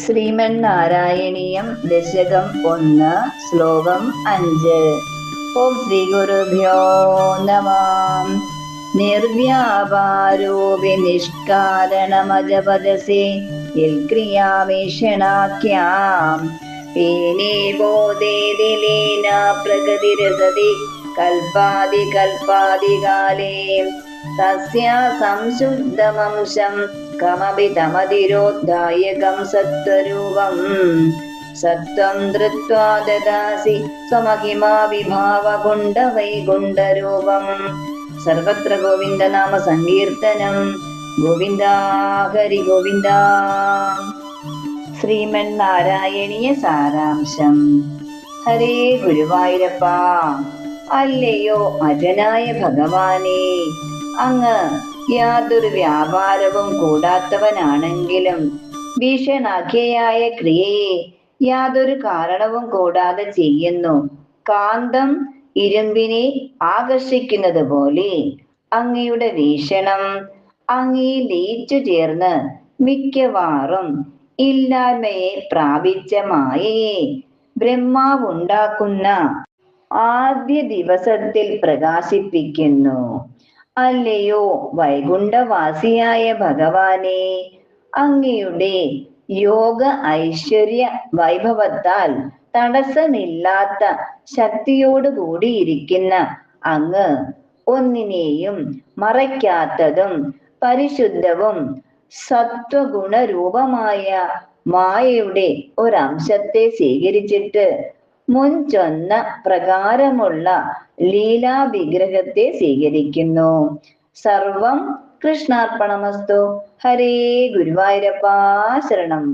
ശ്രീമന്നാരായണീയം ദശകം 1 ശ്ലോകം 5. ഓം ശ്രീ ഗുരുഭ്യോ നമഃ. നിർവ്യാപാരോപി നിഷ്കാരണമജപദസി യൽക്രിയാമീഷണാഖ്യാം പീനേ ബോധേതി ലീന പ്രഗതിരസതി കൽപ്പാതി കൽപ്പാതികാലേ തസ്യാ സംശുദ്ധമംശം കമപി തമതിരോദ്ധായകം സത്വരൂപം സത്വം ധൃത്വാ ദദാസി സ്വമഹിമാ വിഭാവഗുണ്ട വൈകുണ്ഠരൂപം. സർവത്ര ഗോവിന്ദ നാമ സങ്കീർത്തനം. ഗോവിന്ദ ഹരി ഗോവിന്ദ. ശ്രീമന്നാരായണീയ സാരാംശം. ഹരേ ഗുരുവായൂരപ്പ. അല്ലയോ അജനായ ഭഗവാനേ, അങ്ങ് യാതൊരു വ്യാപാരവും കൂടാത്തവനാണെങ്കിലും ഭീഷണാഖ്യയായ ക്രിയയെ യാതൊരു കാരണവും കൂടാതെ ചെയ്യുന്നു. കാന്തം ഇരുമ്പിനെ ആകർഷിക്കുന്നത് പോലെ അങ്ങയുടെ വീക്ഷണം അങ്ങയിൽ ലയിച്ചു ചേർന്ന് മിക്കവാറും ഇല്ലായ്മയെ പ്രാപിച്ച മായയെ ബ്രഹ്മാവുണ്ടാക്കുന്ന ആദ്യ ദിവസത്തിൽ പ്രകാശിപ്പിക്കുന്നു. അല്ലയോ വൈകുണ്ഠവാസിയായ ഭഗവാനെ, അങ്ങയുടെ യോഗ ഐശ്വര്യ വൈഭവത്താൽ തടസ്സമില്ലാത്ത ശക്തിയോട് കൂടിയിരിക്കുന്ന അങ്ങ് ഒന്നിനെയും മറയ്ക്കാത്തതും പരിശുദ്ധവും സത്വഗുണരൂപമായ മായയുടെ ഒരംശത്തെ സ്വീകരിച്ചിട്ട് മുൻ ചൊന്ന പ്രകാരമുള്ള ലീലാവിഗ്രഹത്തെ സ്വീകരിക്കുന്നു. സർവം കൃഷ്ണാർപ്പണമസ്തു. ഹരേ ഗുരുവായൂരപ്പ ശരണം.